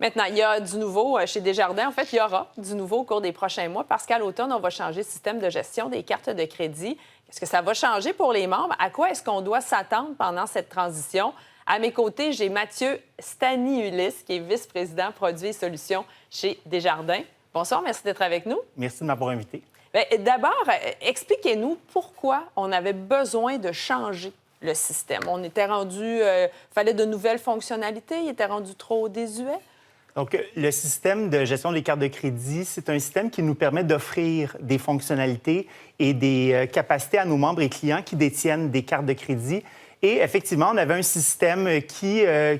Maintenant, il y a du nouveau chez Desjardins. En fait, il y aura du nouveau au cours des prochains mois parce qu'à l'automne, on va changer le système de gestion des cartes de crédit. Est-ce que ça va changer pour les membres? À quoi est-ce qu'on doit s'attendre pendant cette transition? À mes côtés, j'ai Mathieu Staniulis, qui est vice-président produits et solutions chez Desjardins. Bonsoir, merci d'être avec nous. Merci de m'avoir invité. D'abord, expliquez-nous pourquoi on avait besoin de changer le système. On était rendu... fallait de nouvelles fonctionnalités, il était rendu trop désuet? Donc, le système de gestion des cartes de crédit, c'est un système qui nous permet d'offrir des fonctionnalités et des capacités à nos membres et clients qui détiennent des cartes de crédit. Et effectivement, on avait un système qui a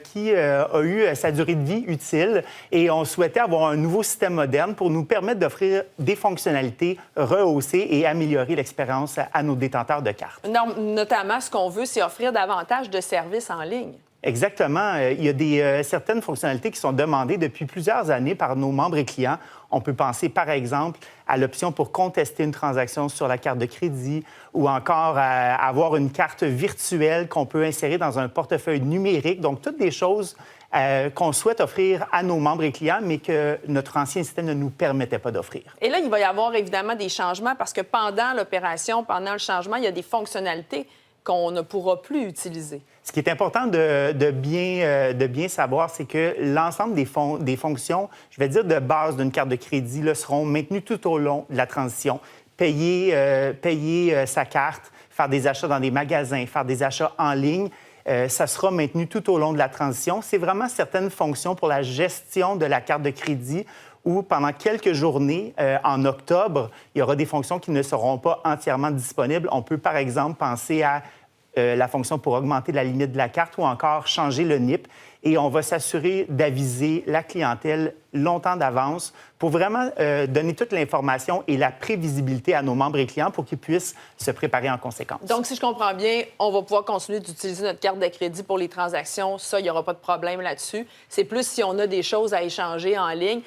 eu sa durée de vie utile et on souhaitait avoir un nouveau système moderne pour nous permettre d'offrir des fonctionnalités rehaussées et améliorer l'expérience à nos détenteurs de cartes. Notamment, ce qu'on veut, c'est offrir davantage de services en ligne. Exactement. Il y a certaines fonctionnalités qui sont demandées depuis plusieurs années par nos membres et clients. On peut penser, par exemple, à l'option pour contester une transaction sur la carte de crédit ou encore à avoir une carte virtuelle qu'on peut insérer dans un portefeuille numérique. Donc, toutes des choses qu'on souhaite offrir à nos membres et clients, mais que notre ancien système ne nous permettait pas d'offrir. Et là, il va y avoir évidemment des changements parce que pendant l'opération, pendant le changement, il y a des fonctionnalités qu'on ne pourra plus utiliser. Ce qui est important de bien savoir, c'est que l'ensemble des fonctions, je vais dire de base d'une carte de crédit, là, seront maintenues tout au long de la transition. Payer sa carte, faire des achats dans des magasins, faire des achats en ligne, ça sera maintenu tout au long de la transition. C'est vraiment certaines fonctions pour la gestion de la carte de crédit où pendant quelques journées, en octobre, il y aura des fonctions qui ne seront pas entièrement disponibles. On peut, par exemple, penser à la fonction pour augmenter la limite de la carte ou encore changer le NIP. Et on va s'assurer d'aviser la clientèle longtemps d'avance pour vraiment donner toute l'information et la prévisibilité à nos membres et clients pour qu'ils puissent se préparer en conséquence. Donc, si je comprends bien, on va pouvoir continuer d'utiliser notre carte de crédit pour les transactions. Ça, il n'y aura pas de problème là-dessus. C'est plus si on a des choses à échanger en ligne.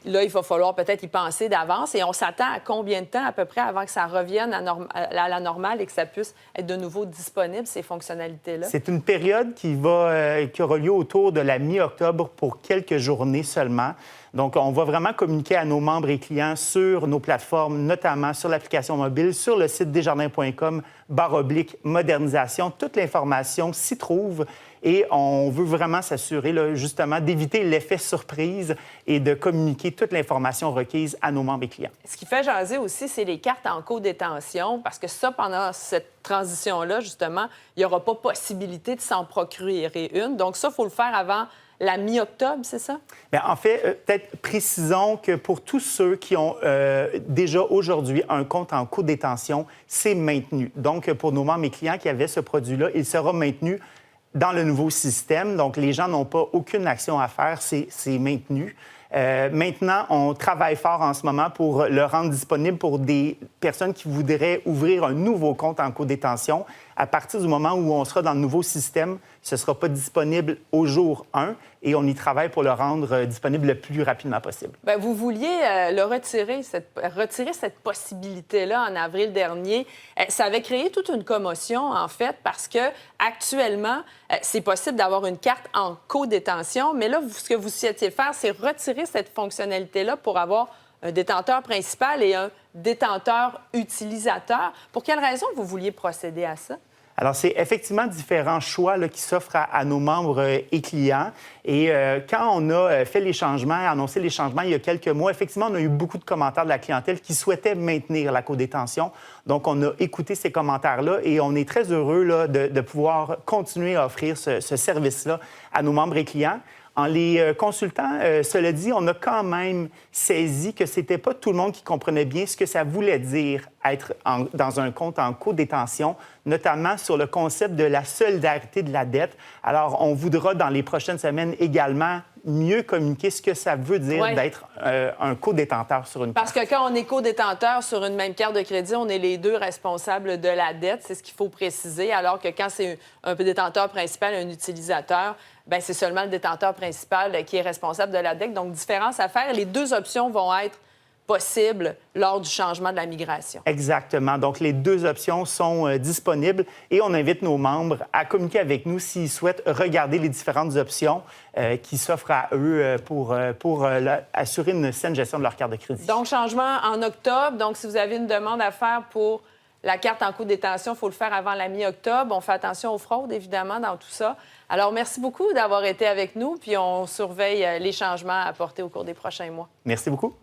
Là, il va falloir peut-être y penser d'avance. Et on s'attend à combien de temps à peu près avant que ça revienne à la normale et que ça puisse être de nouveau disponible, ces fonctionnalités-là? C'est une période qui aura lieu autour de la mi-octobre pour quelques journées seulement. Donc, on va vraiment communiquer à nos membres et clients sur nos plateformes, notamment sur l'application mobile, sur le site desjardins.com/modernisation. Toute l'information s'y trouve et on veut vraiment s'assurer, là, justement, d'éviter l'effet surprise et de communiquer toute l'information requise à nos membres et clients. Ce qui fait jaser aussi, c'est les cartes en codétention, parce que ça, pendant cette transition-là, justement, il n'y aura pas possibilité de s'en procurer une. Donc ça, il faut le faire avant la mi-octobre, c'est ça? Bien, en fait, peut-être précisons que pour tous ceux qui ont déjà aujourd'hui un compte en codétention, c'est maintenu. Donc, pour nos membres et clients qui avaient ce produit-là, il sera maintenu dans le nouveau système. Donc, les gens n'ont pas aucune action à faire, c'est maintenu. Maintenant, on travaille fort en ce moment pour le rendre disponible pour des personnes qui voudraient ouvrir un nouveau compte en codétention. À partir du moment où on sera dans le nouveau système, ce ne sera pas disponible au jour 1 et on y travaille pour le rendre disponible le plus rapidement possible. Bien, vous vouliez retirer cette possibilité-là en avril dernier. Ça avait créé toute une commotion, en fait, parce que actuellement, c'est possible d'avoir une carte en codétention, mais là, ce que vous souhaitiez faire, c'est retirer cette fonctionnalité-là pour avoir un détenteur principal et un détenteur utilisateur. Pour quelle raison vous vouliez procéder à ça? Alors, c'est effectivement différents choix là, qui s'offrent à nos membres et clients. Et quand on a fait les changements, annoncé les changements il y a quelques mois, effectivement, on a eu beaucoup de commentaires de la clientèle qui souhaitaient maintenir la codétention. Donc, on a écouté ces commentaires-là et on est très heureux là, de pouvoir continuer à offrir ce service-là à nos membres et clients. En les consultant, cela dit, on a quand même saisi que ce n'était pas tout le monde qui comprenait bien ce que ça voulait dire être dans un compte en codétention, notamment sur le concept de la solidarité de la dette. Alors, on voudra, dans les prochaines semaines également, mieux communiquer ce que ça veut dire d'être un codétenteur sur une carte. Parce que quand on est codétenteur sur une même carte de crédit, on est les deux responsables de la dette. C'est ce qu'il faut préciser. Alors que quand c'est un détenteur principal, un utilisateur, bien, c'est seulement le détenteur principal qui est responsable de la dette. Donc, différence à faire. Les deux options vont être possible lors du changement de la migration. Exactement. Donc, les deux options sont disponibles et on invite nos membres à communiquer avec nous s'ils souhaitent regarder les différentes options qui s'offrent à eux pour assurer une saine gestion de leur carte de crédit. Donc, changement en octobre. Donc, si vous avez une demande à faire pour la carte en cours de détention, il faut le faire avant la mi-octobre. On fait attention aux fraudes, évidemment, dans tout ça. Alors, merci beaucoup d'avoir été avec nous, puis on surveille les changements apportés au cours des prochains mois. Merci beaucoup.